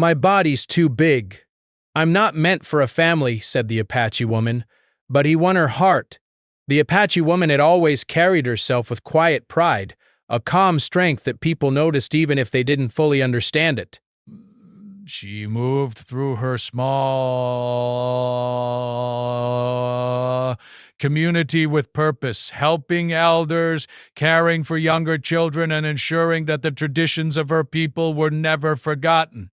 My body's too big. I'm not meant for a family, said the Apache woman, but he won her heart. The Apache woman had always carried herself with quiet pride, a calm strength that people noticed even if they didn't fully understand it. She moved through her small community with purpose, helping elders, caring for younger children, and ensuring that the traditions of her people were never forgotten.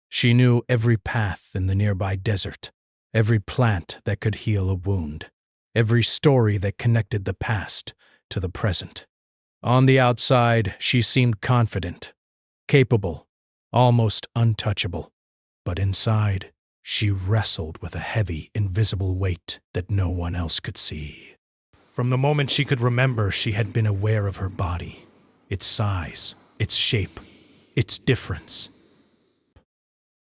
She knew every path in the nearby desert, every plant that could heal a wound, every story that connected the past to the present. On the outside, she seemed confident, capable, almost untouchable, but inside, she wrestled with a heavy, invisible weight that no one else could see. From the moment she could remember, she had been aware of her body, its size, its shape, its difference.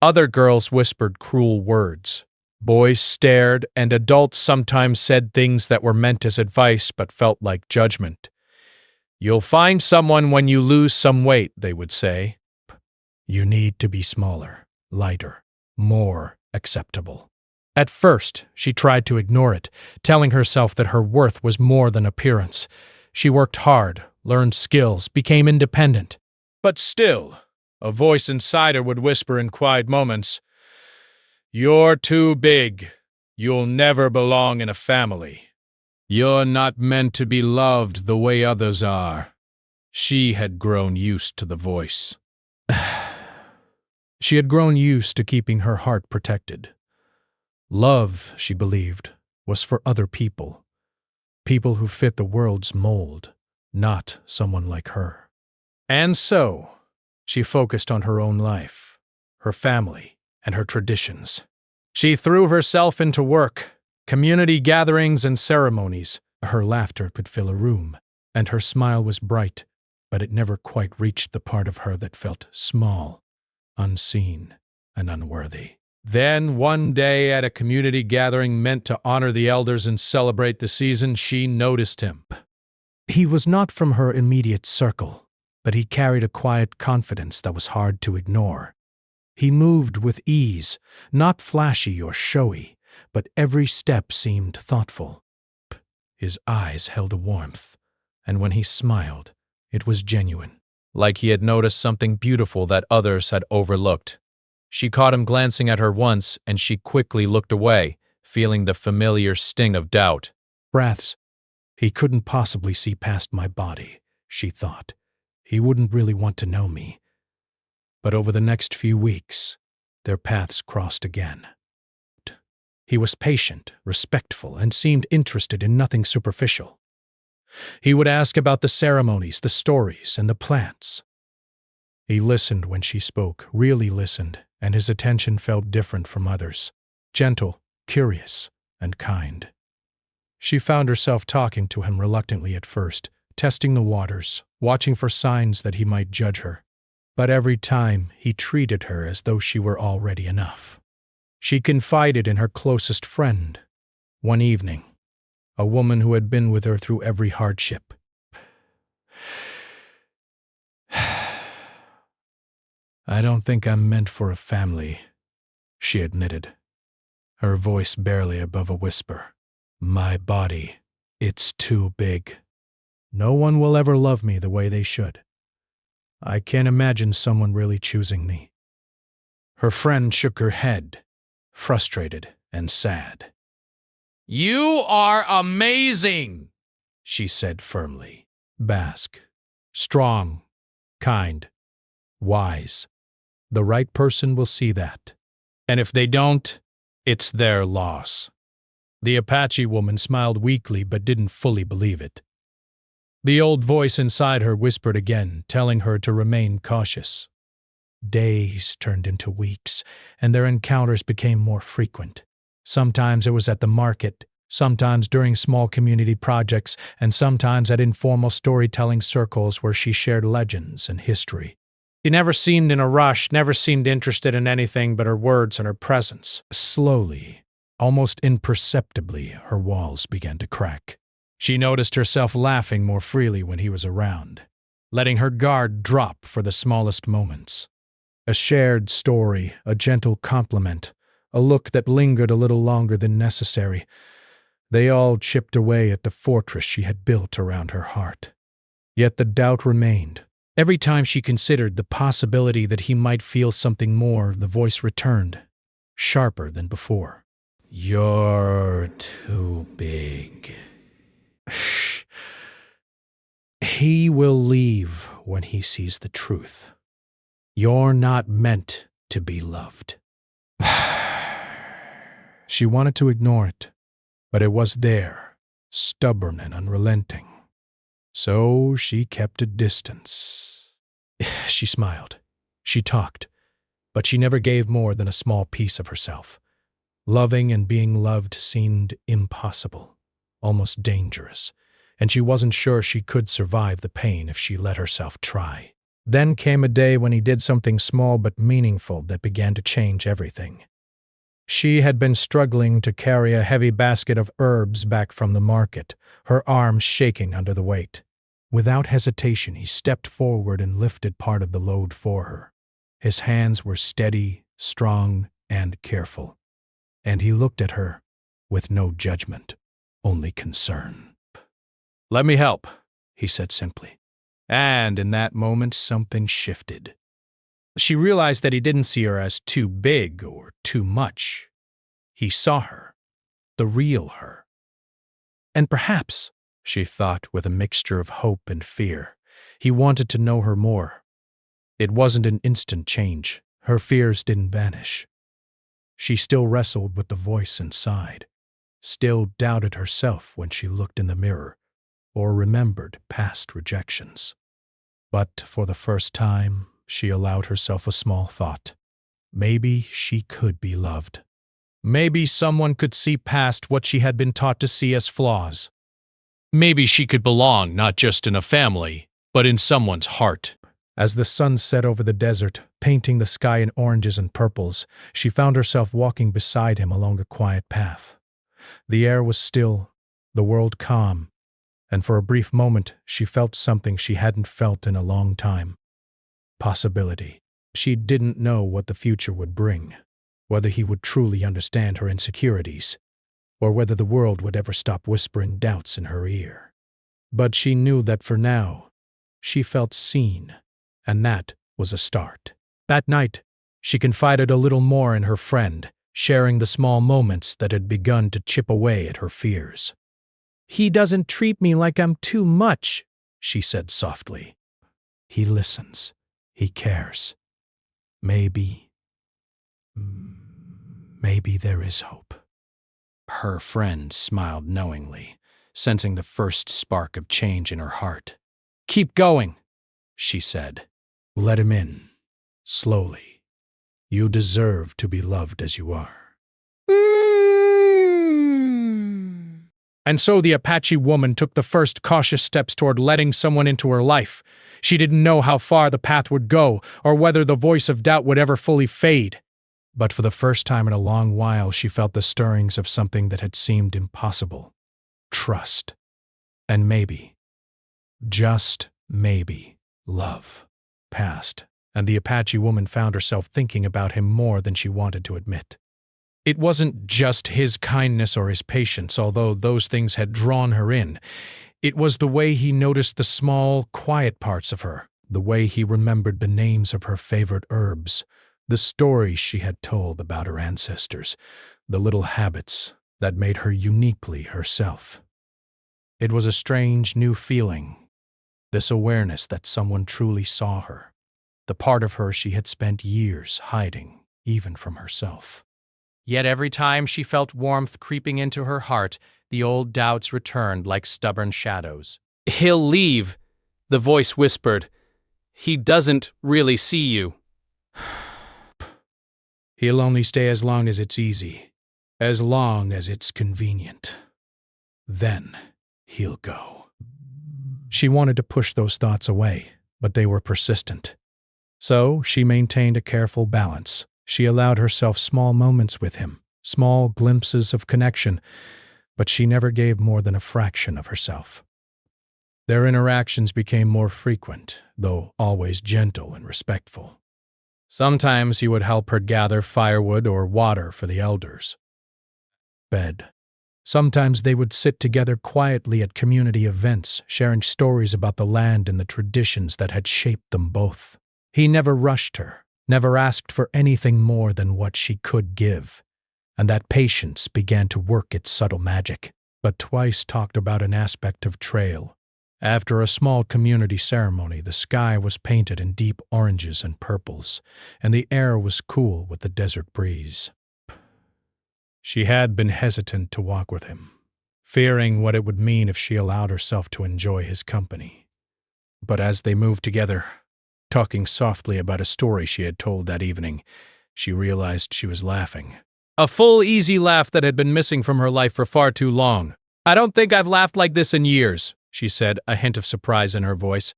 Other girls whispered cruel words. Boys stared, and adults sometimes said things that were meant as advice but felt like judgment. You'll find someone when you lose some weight, they would say. You need to be smaller, lighter, more acceptable. At first, she tried to ignore it, telling herself that her worth was more than appearance. She worked hard, learned skills, became independent. But still, a voice inside her would whisper in quiet moments, "You're too big. You'll never belong in a family. You're not meant to be loved the way others are." She had grown used to the voice. She had grown used to keeping her heart protected. Love, she believed, was for other people. People who fit the world's mold, not someone like her. And so, she focused on her own life, her family, and her traditions. She threw herself into work, community gatherings and ceremonies. Her laughter could fill a room, and her smile was bright, but it never quite reached the part of her that felt small, unseen, and unworthy. Then, one day at a community gathering meant to honor the elders and celebrate the season, she noticed him. He was not from her immediate circle, but he carried a quiet confidence that was hard to ignore. He moved with ease, not flashy or showy, but every step seemed thoughtful. His eyes held a warmth, and when he smiled, it was genuine, like he had noticed something beautiful that others had overlooked. She caught him glancing at her once, and she quickly looked away, feeling the familiar sting of doubt. Breaths. He couldn't possibly see past my body, she thought. He wouldn't really want to know me. But over the next few weeks, their paths crossed again. He was patient, respectful, and seemed interested in nothing superficial. He would ask about the ceremonies, the stories, and the plants. He listened when she spoke, really listened, and his attention felt different from others, gentle, curious, and kind. She found herself talking to him reluctantly at first, testing the waters, watching for signs that he might judge her. But every time he treated her as though she were already enough. She confided in her closest friend. One evening, a woman who had been with her through every hardship. "I don't think I'm meant for a family," she admitted, her voice barely above a whisper. "My body, it's too big. No one will ever love me the way they should. I can't imagine someone really choosing me." Her friend shook her head, frustrated and sad. "You are amazing," she said firmly. Basque. Strong. Kind. Wise. The right person will see that. And if they don't, it's their loss. The Apache woman smiled weakly but didn't fully believe it. The old voice inside her whispered again, telling her to remain cautious. Days turned into weeks, and their encounters became more frequent. Sometimes it was at the market, sometimes during small community projects, and sometimes at informal storytelling circles where she shared legends and history. She never seemed in a rush, never seemed interested in anything but her words and her presence. Slowly, almost imperceptibly, her walls began to crack. She noticed herself laughing more freely when he was around, letting her guard drop for the smallest moments. A shared story, a gentle compliment, a look that lingered a little longer than necessary. They all chipped away at the fortress she had built around her heart. Yet the doubt remained. Every time she considered the possibility that he might feel something more, the voice returned, sharper than before. "You're too big." He will leave when he sees the truth. You're not meant to be loved. She wanted to ignore it, but it was there, stubborn and unrelenting. So she kept a distance. She smiled. She talked, but she never gave more than a small piece of herself. Loving and being loved seemed impossible, almost dangerous, and she wasn't sure she could survive the pain if she let herself try. Then came a day when he did something small but meaningful that began to change everything. She had been struggling to carry a heavy basket of herbs back from the market, her arms shaking under the weight. Without hesitation, he stepped forward and lifted part of the load for her. His hands were steady, strong, and careful. And he looked at her with no judgment, only concern. "Let me help," he said simply. And in that moment, something shifted. She realized that he didn't see her as too big or too much. He saw her, the real her. And perhaps, she thought with a mixture of hope and fear, he wanted to know her more. It wasn't an instant change. Her fears didn't vanish. She still wrestled with the voice inside, still doubted herself when she looked in the mirror, or remembered past rejections. But for the first time, she allowed herself a small thought. Maybe she could be loved. Maybe someone could see past what she had been taught to see as flaws. Maybe she could belong not just in a family, but in someone's heart. As the sun set over the desert, painting the sky in oranges and purples, she found herself walking beside him along a quiet path. The air was still, the world calm, and for a brief moment she felt something she hadn't felt in a long time. Possibility. She didn't know what the future would bring, whether he would truly understand her insecurities, or whether the world would ever stop whispering doubts in her ear. But she knew that for now, she felt seen, and that was a start. That night, she confided a little more in her friend, sharing the small moments that had begun to chip away at her fears. "He doesn't treat me like I'm too much," she said softly. "He listens. He cares. Maybe there is hope." Her friend smiled knowingly, sensing the first spark of change in her heart. "Keep going," she said. "Let him in, slowly. You deserve to be loved as you are." And so the Apache woman took the first cautious steps toward letting someone into her life. She didn't know how far the path would go, or whether the voice of doubt would ever fully fade. But for the first time in a long while, she felt the stirrings of something that had seemed impossible. Trust. And maybe, just maybe, love. Passed, and the Apache woman found herself thinking about him more than she wanted to admit. It wasn't just his kindness or his patience, although those things had drawn her in. It was the way he noticed the small, quiet parts of her, the way he remembered the names of her favorite herbs, the stories she had told about her ancestors, the little habits that made her uniquely herself. It was a strange new feeling, this awareness that someone truly saw her, the part of her she had spent years hiding, even from herself. Yet every time she felt warmth creeping into her heart, the old doubts returned like stubborn shadows. "He'll leave," the voice whispered. "He doesn't really see you." "He'll only stay as long as it's easy, as long as it's convenient. Then he'll go." She wanted to push those thoughts away, but they were persistent. So she maintained a careful balance. She allowed herself small moments with him, small glimpses of connection, but she never gave more than a fraction of herself. Their interactions became more frequent, though always gentle and respectful. Sometimes he would help her gather firewood or water for the elders. Bed. Sometimes they would sit together quietly at community events, sharing stories about the land and the traditions that had shaped them both. He never rushed her, never asked for anything more than what she could give, and that patience began to work its subtle magic. But twice talked about an aspect of trail. After a small community ceremony, the sky was painted in deep oranges and purples, and the air was cool with the desert breeze. She had been hesitant to walk with him, fearing what it would mean if she allowed herself to enjoy his company. But as they moved together, talking softly about a story she had told that evening, she realized she was laughing. A full, easy laugh that had been missing from her life for far too long. "I don't think I've laughed like this in years," she said, a hint of surprise in her voice.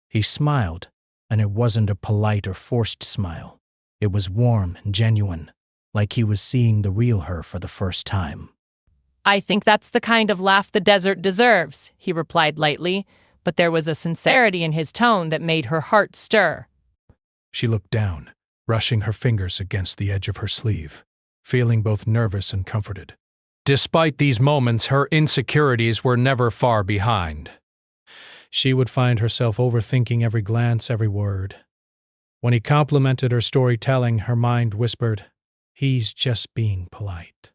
He smiled, and it wasn't a polite or forced smile. It was warm and genuine, like he was seeing the real her for the first time. "I think that's the kind of laugh the desert deserves," he replied lightly, but there was a sincerity in his tone that made her heart stir. She looked down, brushing her fingers against the edge of her sleeve, feeling both nervous and comforted. Despite these moments, her insecurities were never far behind. She would find herself overthinking every glance, every word. When he complimented her storytelling, her mind whispered, "He's just being polite.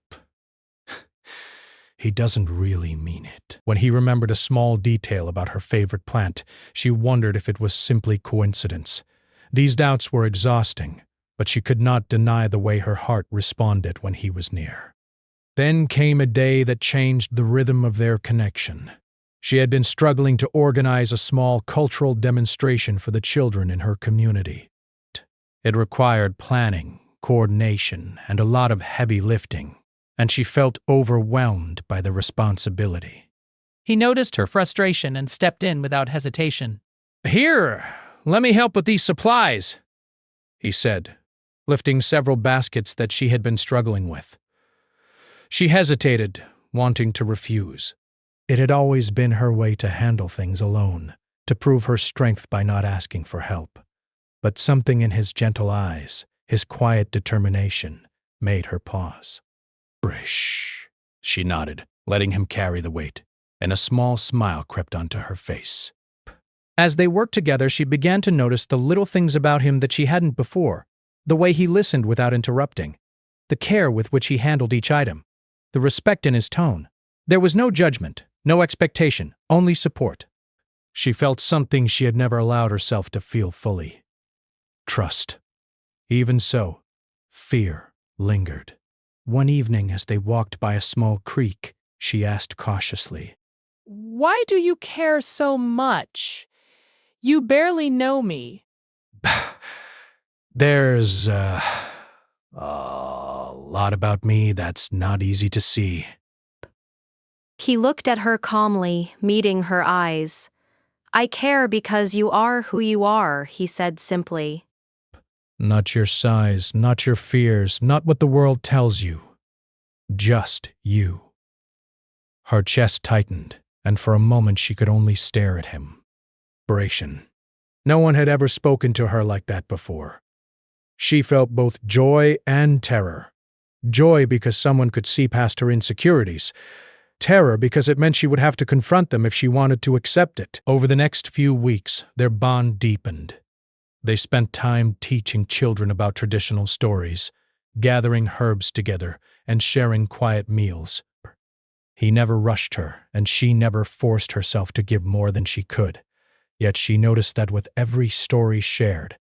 He doesn't really mean it." When he remembered a small detail about her favorite plant, she wondered if it was simply coincidence. These doubts were exhausting, but she could not deny the way her heart responded when he was near. Then came a day that changed the rhythm of their connection. She had been struggling to organize a small cultural demonstration for the children in her community. It required planning, coordination, and a lot of heavy lifting, and she felt overwhelmed by the responsibility. He noticed her frustration and stepped in without hesitation. "Here, let me help with these supplies," he said, lifting several baskets that she had been struggling with. She hesitated, wanting to refuse. It had always been her way to handle things alone, to prove her strength by not asking for help. But something in his gentle eyes, his quiet determination, made her pause. "Brish," she nodded, letting him carry the weight, and a small smile crept onto her face. As they worked together, she began to notice the little things about him that she hadn't before, the way he listened without interrupting, the care with which he handled each item, the respect in his tone. There was no judgment, no expectation, only support. She felt something she had never allowed herself to feel fully. Trust. Even so, fear lingered. One evening, as they walked by a small creek, she asked cautiously, "Why do you care so much? You barely know me." "There's a lot about me that's not easy to see." He looked at her calmly, meeting her eyes. "I care because you are who you are," he said simply. "Not your size, not your fears, not what the world tells you. Just you." Her chest tightened, and for a moment she could only stare at him. Desperation. No one had ever spoken to her like that before. She felt both joy and terror. Joy because someone could see past her insecurities. Terror because it meant she would have to confront them if she wanted to accept it. Over the next few weeks, their bond deepened. They spent time teaching children about traditional stories, gathering herbs together, and sharing quiet meals. He never rushed her, and she never forced herself to give more than she could. Yet she noticed that with every story shared,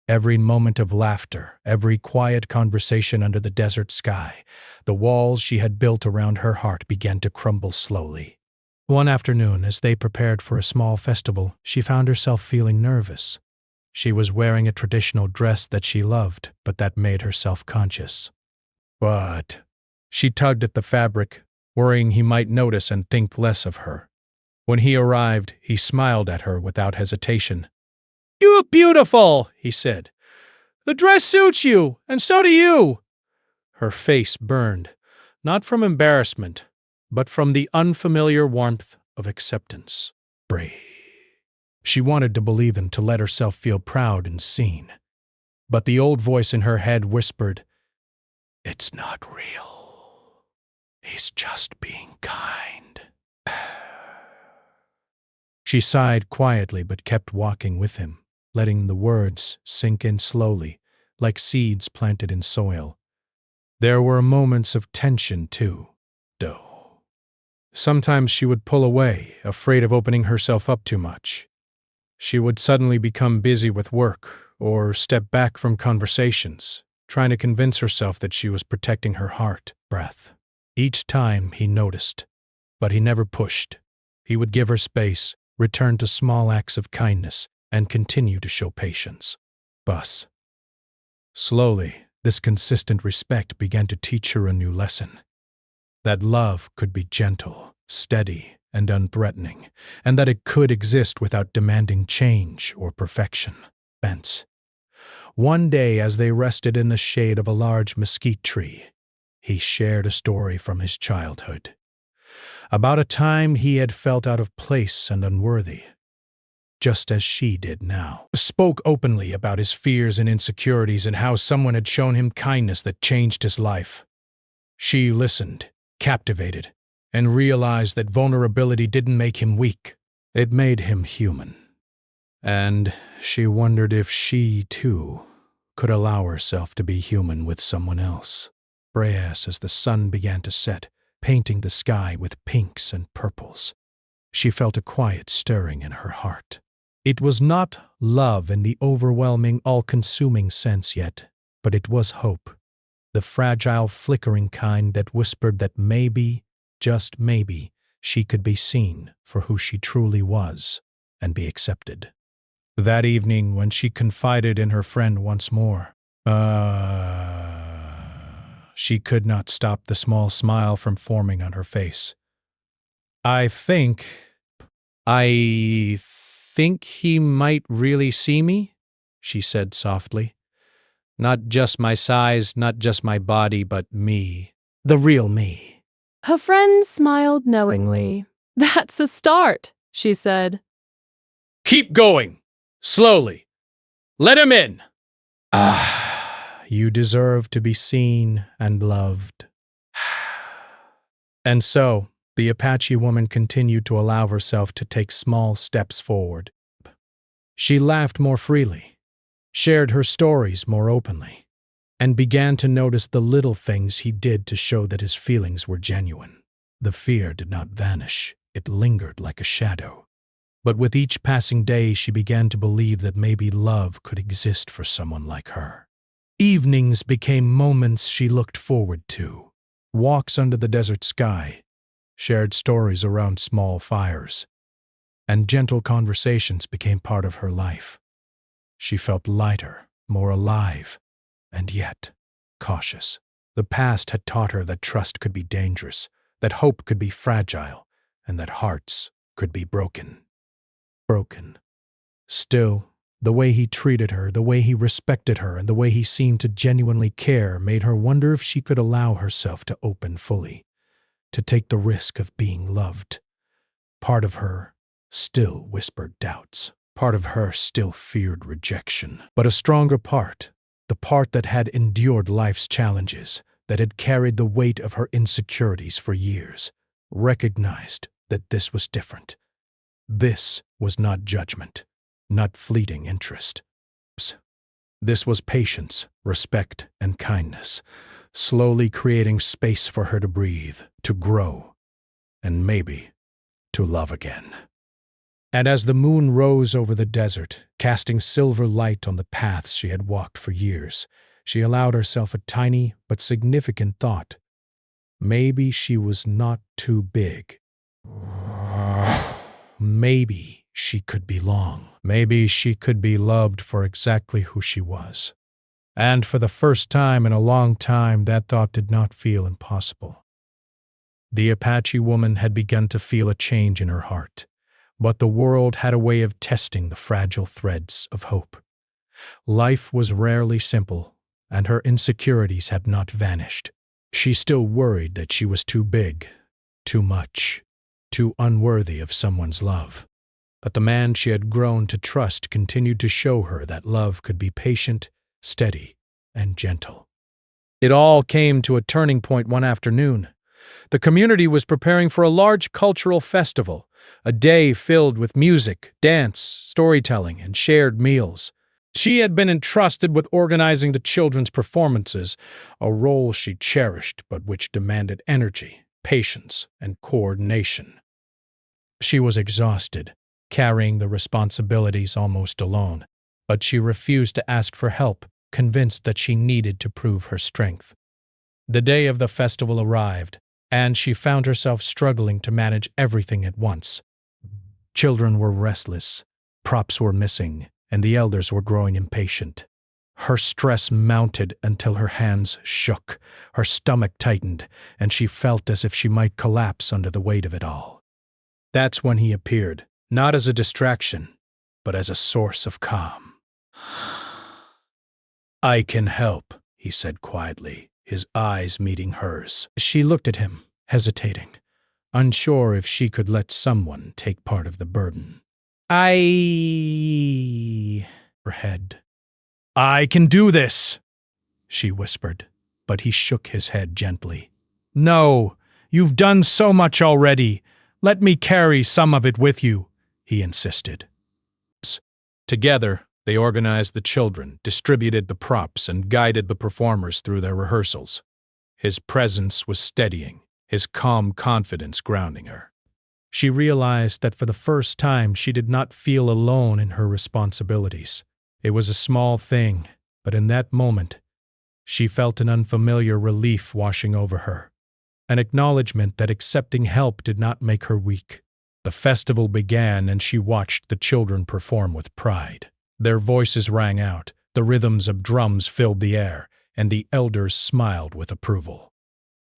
every moment of laughter, every quiet conversation under the desert sky, the walls she had built around her heart began to crumble slowly. One afternoon, as they prepared for a small festival, she found herself feeling nervous. She was wearing a traditional dress that she loved, but that made her self-conscious. But she tugged at the fabric, worrying he might notice and think less of her. When he arrived, he smiled at her without hesitation. "You look beautiful," he said. "The dress suits you, and so do you." Her face burned, not from embarrassment, but from the unfamiliar warmth of acceptance. Brave. She wanted to believe him, to let herself feel proud and seen. But the old voice in her head whispered, "It's not real. He's just being kind." She sighed quietly but kept walking with him, letting the words sink in slowly, like seeds planted in soil. There were moments of tension, too, though. Sometimes she would pull away, afraid of opening herself up too much. She would suddenly become busy with work, or step back from conversations, trying to convince herself that she was protecting her heart, breath. Each time he noticed, but he never pushed. He would give her space, return to small acts of kindness, and continue to show patience. Thus, slowly, this consistent respect began to teach her a new lesson. That love could be gentle, steady, and unthreatening, and that it could exist without demanding change or perfection. Thence, one day as they rested in the shade of a large mesquite tree, he shared a story from his childhood, about a time he had felt out of place and unworthy, just as she did now. Spoke openly about his fears and insecurities and how someone had shown him kindness that changed his life. She listened, captivated, and realized that vulnerability didn't make him weak. It made him human. And she wondered if she, too, could allow herself to be human with someone else. Brass as the sun began to set, painting the sky with pinks and purples. She felt a quiet stirring in her heart. It was not love in the overwhelming, all-consuming sense yet, but it was hope, the fragile, flickering kind that whispered that maybe, just maybe, she could be seen for who she truly was and be accepted. That evening, when she confided in her friend once more, she could not stop the small smile from forming on her face. I think he might really see me," she said softly. "Not just my size, not just my body, but me. The real me." Her friend smiled knowingly. "That's a start," she said. "Keep going. Slowly. Let him in." You deserve to be seen and loved." And so, the Apache woman continued to allow herself to take small steps forward. She laughed more freely, shared her stories more openly, and began to notice the little things he did to show that his feelings were genuine. The fear did not vanish, it lingered like a shadow. But with each passing day, she began to believe that maybe love could exist for someone like her. Evenings became moments she looked forward to. Walks under the desert sky, shared stories around small fires, and gentle conversations became part of her life. She felt lighter, more alive, and yet cautious. The past had taught her that trust could be dangerous, that hope could be fragile, and that hearts could be broken. Still, the way he treated her, the way he respected her, and the way he seemed to genuinely care made her wonder if she could allow herself to open fully, to take the risk of being loved. Part of her still whispered doubts. Part of her still feared rejection. But a stronger part, the part that had endured life's challenges, that had carried the weight of her insecurities for years, recognized that this was different. This was not judgment, not fleeting interest. This was patience, respect, and kindness, slowly creating space for her to breathe, to grow, and maybe to love again. And as the moon rose over the desert, casting silver light on the paths she had walked for years, she allowed herself a tiny but significant thought. Maybe she was not too big. Maybe she could belong. Maybe she could be loved for exactly who she was. And for the first time in a long time, that thought did not feel impossible. The Apache woman had begun to feel a change in her heart, but the world had a way of testing the fragile threads of hope. Life was rarely simple, and her insecurities had not vanished. She still worried that she was too big, too much, too unworthy of someone's love. But the man she had grown to trust continued to show her that love could be patient steady and gentle. It all came to a turning point one afternoon. The community was preparing for a large cultural festival, a day filled with music, dance, storytelling, and shared meals. She had been entrusted with organizing the children's performances, a role she cherished but which demanded energy, patience, and coordination. She was exhausted, carrying the responsibilities almost alone, but she refused to ask for help, convinced that she needed to prove her strength. The day of the festival arrived, and she found herself struggling to manage everything at once. Children were restless, props were missing, and the elders were growing impatient. Her stress mounted until her hands shook, her stomach tightened, and she felt as if she might collapse under the weight of it all. That's when he appeared, not as a distraction, but as a source of calm. "I can help," he said quietly, his eyes meeting hers. She looked at him, hesitating, unsure if she could let someone take part of the burden. Her head. "I can do this," she whispered, but he shook his head gently. "No, you've done so much already. Let me carry some of it with you," he insisted. Together, they organized the children, distributed the props, and guided the performers through their rehearsals. His presence was steadying, his calm confidence grounding her. She realized that for the first time she did not feel alone in her responsibilities. It was a small thing, but in that moment, she felt an unfamiliar relief washing over her, an acknowledgement that accepting help did not make her weak. The festival began, and she watched the children perform with pride. Their voices rang out, the rhythms of drums filled the air, and the elders smiled with approval.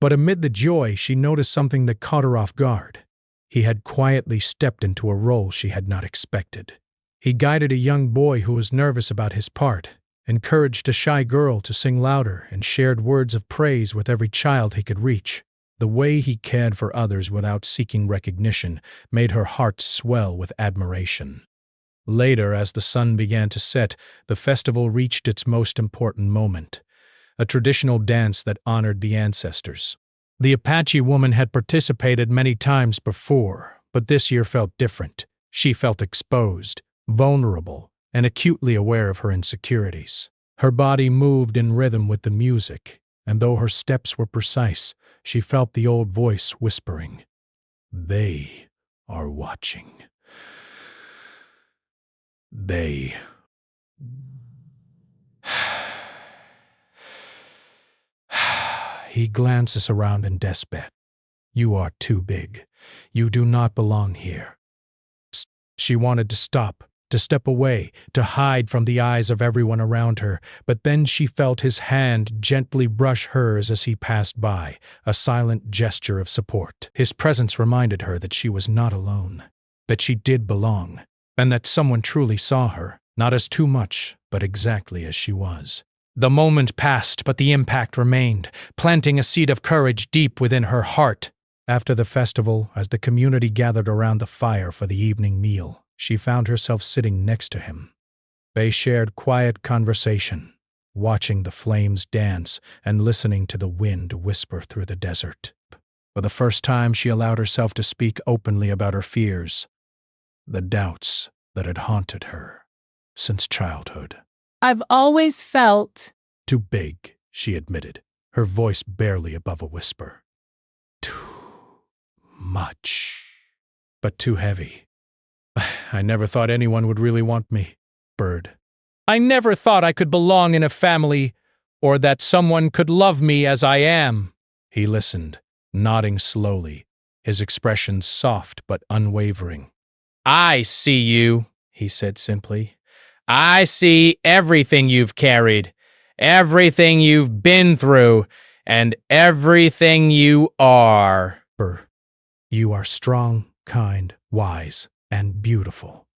But amid the joy, she noticed something that caught her off guard. He had quietly stepped into a role she had not expected. He guided a young boy who was nervous about his part, encouraged a shy girl to sing louder, and shared words of praise with every child he could reach. The way he cared for others without seeking recognition made her heart swell with admiration. Later, as the sun began to set, the festival reached its most important moment, a traditional dance that honored the ancestors. The Apache woman had participated many times before, but this year felt different. She felt exposed, vulnerable, and acutely aware of her insecurities. Her body moved in rhythm with the music, and though her steps were precise, she felt the old voice whispering, "They are watching. They..." He glances around in despair. "You are too big. You do not belong here." She wanted to stop, to step away, to hide from the eyes of everyone around her, but then she felt his hand gently brush hers as he passed by, a silent gesture of support. His presence reminded her that she was not alone, that she did belong, and that someone truly saw her, not as too much, but exactly as she was. The moment passed, but the impact remained, planting a seed of courage deep within her heart. After the festival, as the community gathered around the fire for the evening meal, she found herself sitting next to him. They shared quiet conversation, watching the flames dance and listening to the wind whisper through the desert. For the first time, she allowed herself to speak openly about her fears, the doubts that had haunted her since childhood. I've always felt "Too big," she admitted, her voice barely above a whisper. "Too much, but too heavy. I never thought anyone would really want me." Bird. "I never thought I could belong in a family, or that someone could love me as I am." He listened, nodding slowly, his expression soft but unwavering. "I see you," he said simply. "I see everything you've carried, everything you've been through, and everything you are." "You are strong, kind, wise, and beautiful.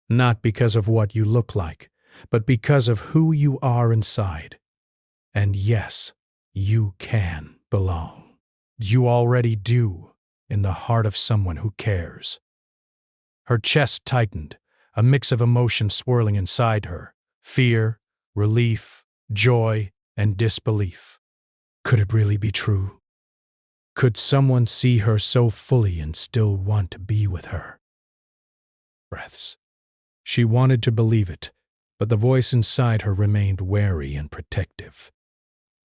Not because of what you look like, but because of who you are inside. And yes, you can belong. You already do, in the heart of someone who cares." Her chest tightened, a mix of emotions swirling inside her: fear, relief, joy, and disbelief. Could it really be true? Could someone see her so fully and still want to be with her? Breaths. She wanted to believe it, but the voice inside her remained wary and protective.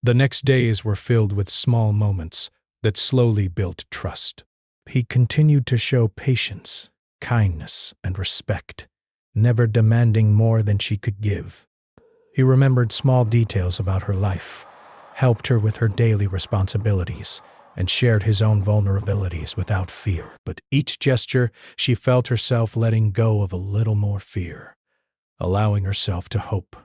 The next days were filled with small moments that slowly built trust. He continued to show patience, kindness, and respect, never demanding more than she could give. He remembered small details about her life, helped her with her daily responsibilities, and shared his own vulnerabilities without fear. But each gesture, she felt herself letting go of a little more fear, allowing herself to hope.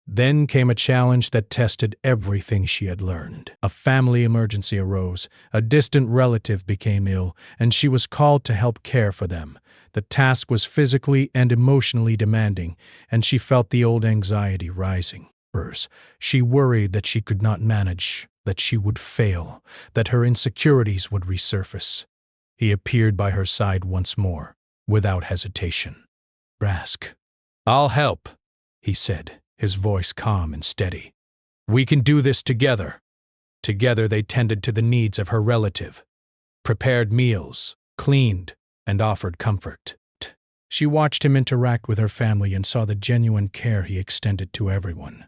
Then came a challenge that tested everything she had learned. A family emergency arose, a distant relative became ill, and she was called to help care for them. The task was physically and emotionally demanding, and she felt the old anxiety rising. She worried that she could not manage, that she would fail, that her insecurities would resurface. He appeared by her side once more, without hesitation. "Brask, I'll help," he said, his voice calm and steady. "We can do this together." Together they tended to the needs of her relative, prepared meals, cleaned, and offered comfort. She watched him interact with her family and saw the genuine care he extended to everyone.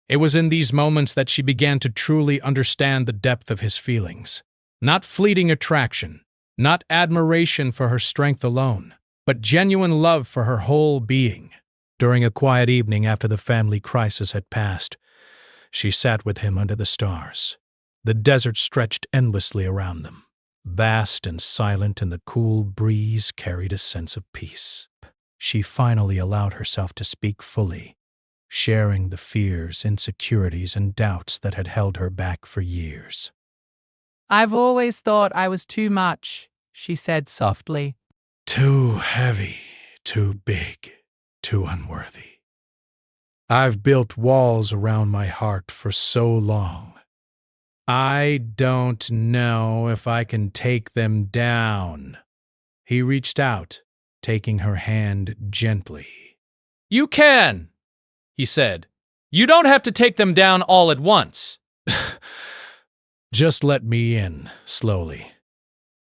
It was in these moments that she began to truly understand the depth of his feelings. Not fleeting attraction, not admiration for her strength alone, but genuine love for her whole being. During a quiet evening after the family crisis had passed, she sat with him under the stars. The desert stretched endlessly around them, vast and silent, and the cool breeze carried a sense of peace. She finally allowed herself to speak fully, sharing the fears, insecurities, and doubts that had held her back for years. "I've always thought I was too much," she said softly. "Too heavy, too big, too unworthy. I've built walls around my heart for so long. I don't know if I can take them down." He reached out, taking her hand gently. "You can," he said. "You don't have to take them down all at once." "Just let me in, slowly.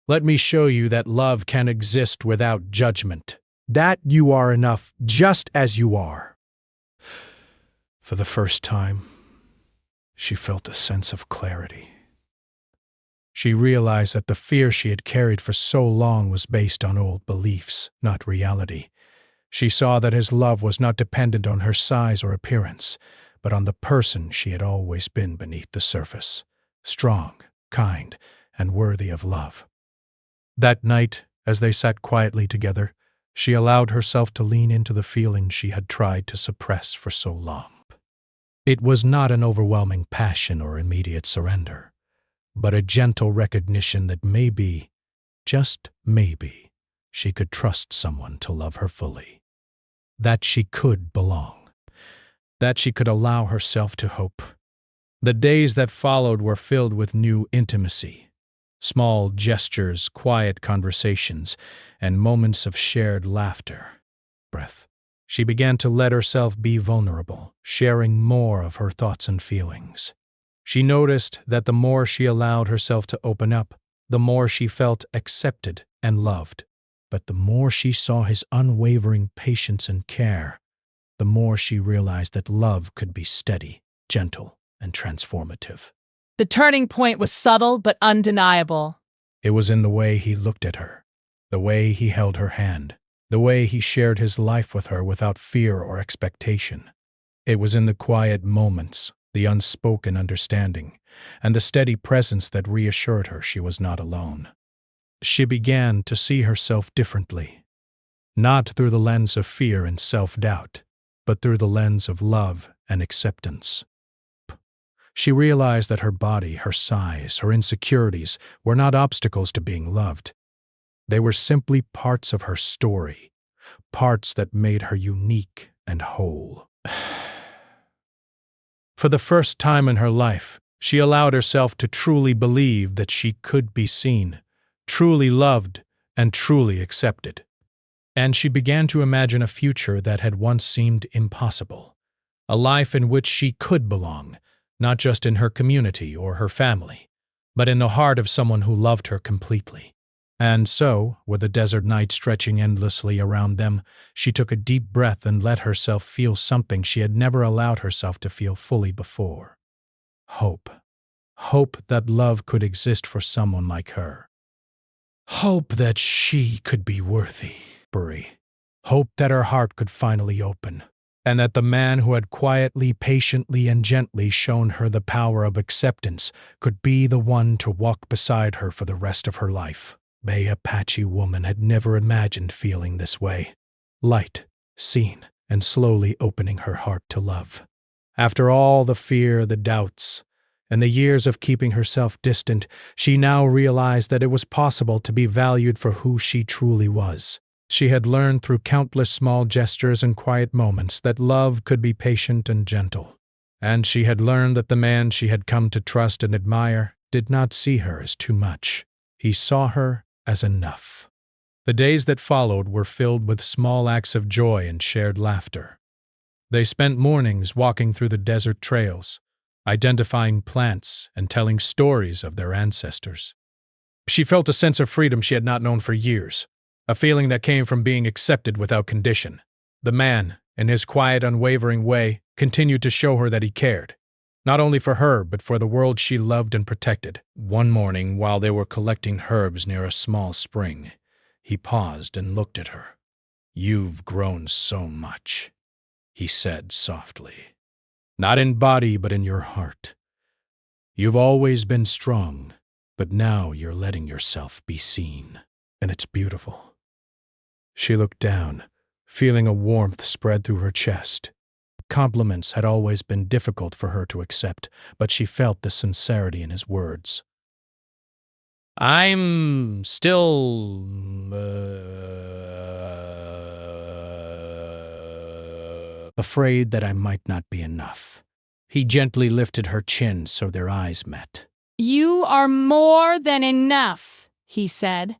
Let me show you that love can exist without judgment. That you are enough just as you are." For the first time, she felt a sense of clarity. She realized that the fear she had carried for so long was based on old beliefs, not reality. She saw that his love was not dependent on her size or appearance, but on the person she had always been beneath the surface, strong, kind, and worthy of love. That night, as they sat quietly together, she allowed herself to lean into the feeling she had tried to suppress for so long. It was not an overwhelming passion or immediate surrender, but a gentle recognition that maybe, just maybe, she could trust someone to love her fully. That she could belong. That she could allow herself to hope. The days that followed were filled with new intimacy. Small gestures, quiet conversations, and moments of shared laughter. She began to let herself be vulnerable, sharing more of her thoughts and feelings. She noticed that the more she allowed herself to open up, the more she felt accepted and loved. But the more she saw his unwavering patience and care, the more she realized that love could be steady, gentle, and transformative. The turning point was subtle but undeniable. It was in the way he looked at her, the way he held her hand, the way he shared his life with her without fear or expectation. It was in the quiet moments, the unspoken understanding, and the steady presence that reassured her she was not alone. She began to see herself differently, not through the lens of fear and self-doubt, but through the lens of love and acceptance. She realized that her body, her size, her insecurities were not obstacles to being loved. They were simply parts of her story, parts that made her unique and whole. For the first time in her life, she allowed herself to truly believe that she could be seen, truly loved, and truly accepted. And she began to imagine a future that had once seemed impossible, a life in which she could belong, not just in her community or her family, but in the heart of someone who loved her completely. And so, with the desert night stretching endlessly around them, she took a deep breath and let herself feel something she had never allowed herself to feel fully before. Hope. Hope that love could exist for someone like her. Hope that she could be worthy. Hope that her heart could finally open, and that the man who had quietly, patiently, and gently shown her the power of acceptance could be the one to walk beside her for the rest of her life. The Apache woman had never imagined feeling this way. Light, seen, and slowly opening her heart to love. After all the fear, the doubts, and the years of keeping herself distant, she now realized that it was possible to be valued for who she truly was. She had learned through countless small gestures and quiet moments that love could be patient and gentle. And she had learned that the man she had come to trust and admire did not see her as too much. He saw her as enough. The days that followed were filled with small acts of joy and shared laughter. They spent mornings walking through the desert trails, identifying plants and telling stories of their ancestors. She felt a sense of freedom she had not known for years, a feeling that came from being accepted without condition. The man, in his quiet, unwavering way, continued to show her that he cared, not only for her, but for the world she loved and protected. One morning, while they were collecting herbs near a small spring, he paused and looked at her. "You've grown so much," he said softly. "Not in body, but in your heart. You've always been strong, but now you're letting yourself be seen, and it's beautiful." She looked down, feeling a warmth spread through her chest. Compliments had always been difficult for her to accept, but she felt the sincerity in his words. "I'm still afraid that I might not be enough." He gently lifted her chin so their eyes met. "You are more than enough," he said.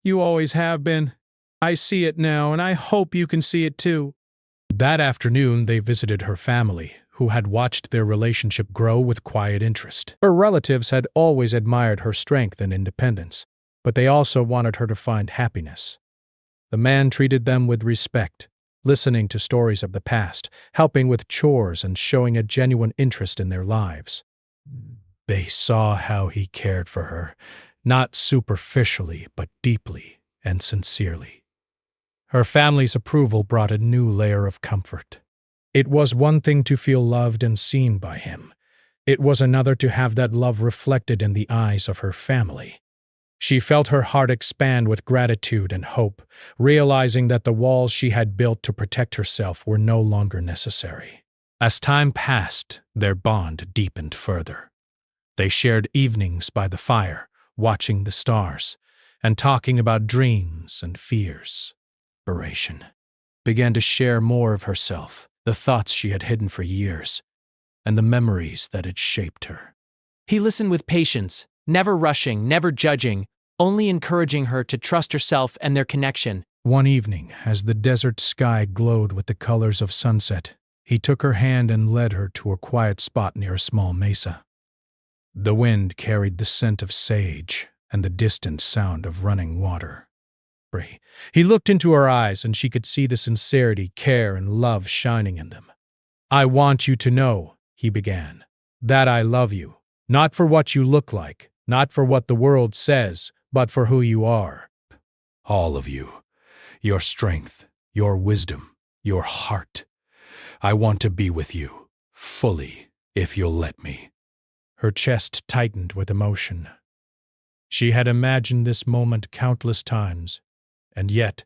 "You always have been. I see it now, and I hope you can see it too." That afternoon, they visited her family, who had watched their relationship grow with quiet interest. Her relatives had always admired her strength and independence, but they also wanted her to find happiness. The man treated them with respect, listening to stories of the past, helping with chores, and showing a genuine interest in their lives. They saw how he cared for her, not superficially, but deeply and sincerely. Her family's approval brought a new layer of comfort. It was one thing to feel loved and seen by him. It was another to have that love reflected in the eyes of her family. She felt her heart expand with gratitude and hope, realizing that the walls she had built to protect herself were no longer necessary. As time passed, their bond deepened further. They shared evenings by the fire, watching the stars, and talking about dreams and fears. Began to share more of herself, the thoughts she had hidden for years, and the memories that had shaped her. He listened with patience, never rushing, never judging, only encouraging her to trust herself and their connection. One evening, as the desert sky glowed with the colors of sunset, he took her hand and led her to a quiet spot near a small mesa. The wind carried the scent of sage and the distant sound of running water. He looked into her eyes, and she could see the sincerity, care, and love shining in them. "I want you to know," he began, "that I love you, not for what you look like, not for what the world says, but for who you are. All of you. Your strength, your wisdom, your heart. I want to be with you, fully, if you'll let me." Her chest tightened with emotion. She had imagined this moment countless times, and yet,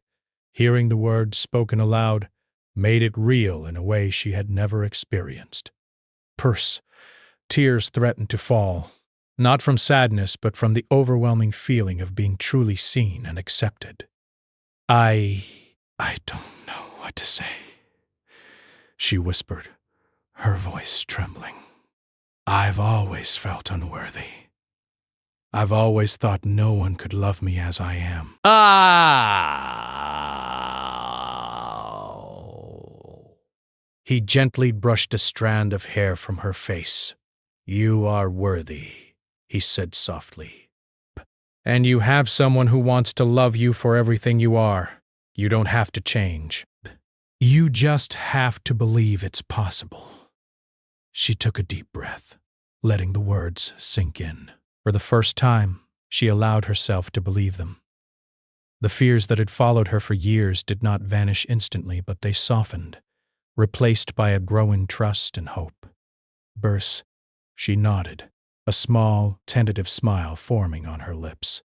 hearing the words spoken aloud, made it real in a way she had never experienced. Tears threatened to fall, not from sadness, but from the overwhelming feeling of being truly seen and accepted. I don't know what to say," she whispered, her voice trembling. "I've always felt unworthy. I've always thought no one could love me as I am." He gently brushed a strand of hair from her face. "You are worthy," he said softly. "And you have someone who wants to love you for everything you are. You don't have to change. You just have to believe it's possible." She took a deep breath, letting the words sink in. For the first time, she allowed herself to believe them. The fears that had followed her for years did not vanish instantly, but they softened, replaced by a growing trust and hope. "Burse," she nodded, a small, tentative smile forming on her lips.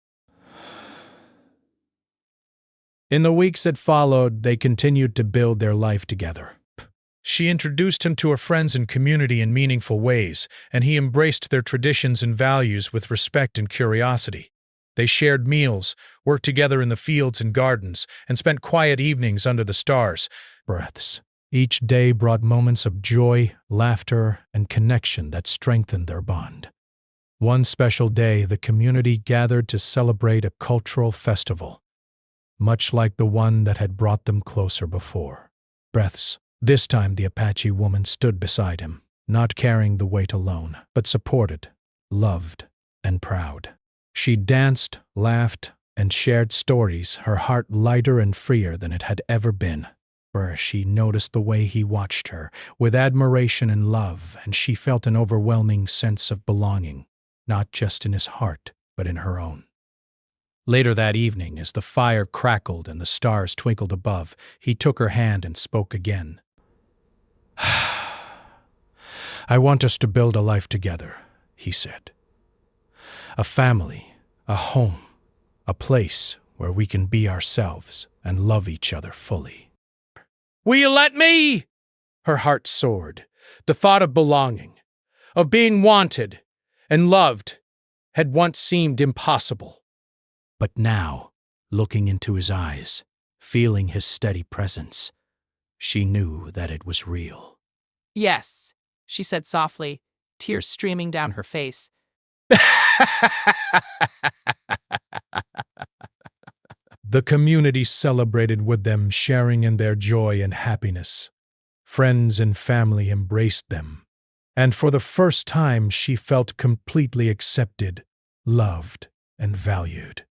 In the weeks that followed, they continued to build their life together. She introduced him to her friends and community in meaningful ways, and he embraced their traditions and values with respect and curiosity. They shared meals, worked together in the fields and gardens, and spent quiet evenings under the stars. Breaths. Each day brought moments of joy, laughter, and connection that strengthened their bond. One special day, the community gathered to celebrate a cultural festival, much like the one that had brought them closer before. Breaths. This time the Apache woman stood beside him, not carrying the weight alone, but supported, loved, and proud. She danced, laughed, and shared stories, her heart lighter and freer than it had ever been. For she noticed the way he watched her, with admiration and love, and she felt an overwhelming sense of belonging, not just in his heart, but in her own. Later that evening, as the fire crackled and the stars twinkled above, he took her hand and spoke again. "I want us to build a life together," he said. "A family, a home, a place where we can be ourselves and love each other fully." "Will you let me?" Her heart soared. The thought of belonging, of being wanted and loved, had once seemed impossible. But now, looking into his eyes, feeling his steady presence, she knew that it was real. "Yes," she said softly, tears streaming down her face. The community celebrated with them, sharing in their joy and happiness. Friends and family embraced them, and for the first time she felt completely accepted, loved, and valued.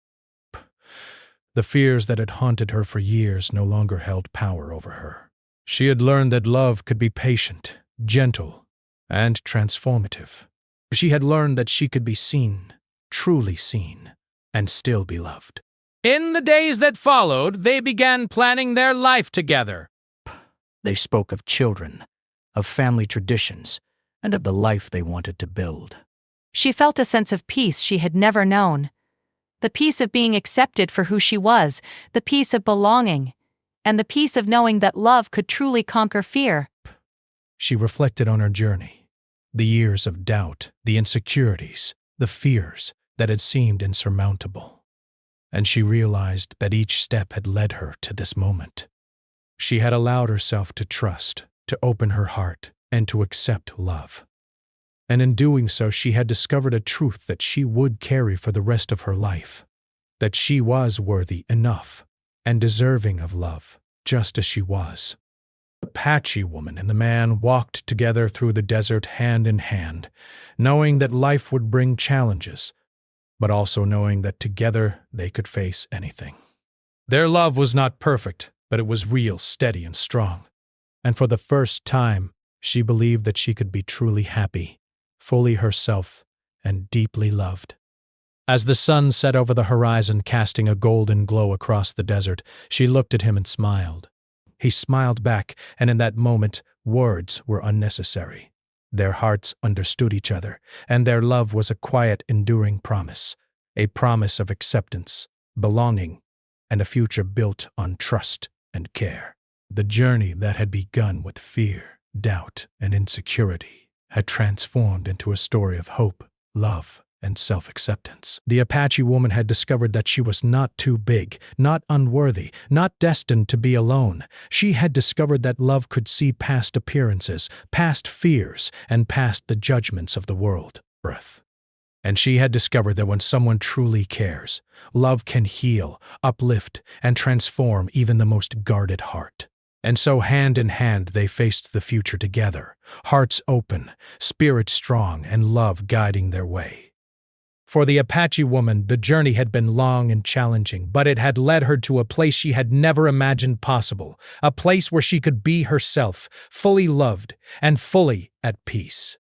The fears that had haunted her for years no longer held power over her. She had learned that love could be patient, gentle, and transformative. She had learned that she could be seen, truly seen, and still be loved. In the days that followed, they began planning their life together. They spoke of children, of family traditions, and of the life they wanted to build. She felt a sense of peace she had never known. The peace of being accepted for who she was, the peace of belonging, and the peace of knowing that love could truly conquer fear. She reflected on her journey, the years of doubt, the insecurities, the fears that had seemed insurmountable. And she realized that each step had led her to this moment. She had allowed herself to trust, to open her heart, and to accept love. And in doing so, she had discovered a truth that she would carry for the rest of her life, that she was worthy enough and deserving of love, just as she was. The Apache woman and the man walked together through the desert hand in hand, knowing that life would bring challenges, but also knowing that together they could face anything. Their love was not perfect, but it was real, steady, and strong. And for the first time, she believed that she could be truly happy, fully herself, and deeply loved. As the sun set over the horizon, casting a golden glow across the desert, she looked at him and smiled. He smiled back, and in that moment, words were unnecessary. Their hearts understood each other, and their love was a quiet, enduring promise, a promise of acceptance, belonging, and a future built on trust and care. The journey that had begun with fear, doubt, and insecurity had transformed into a story of hope, love, and self-acceptance. The Apache woman had discovered that she was not too big, not unworthy, not destined to be alone. She had discovered that love could see past appearances, past fears, and past the judgments of the world. And she had discovered that when someone truly cares, love can heal, uplift, and transform even the most guarded heart. And so hand in hand they faced the future together, hearts open, spirits strong, and love guiding their way. For the Apache woman, the journey had been long and challenging, but it had led her to a place she had never imagined possible, a place where she could be herself, fully loved and fully at peace.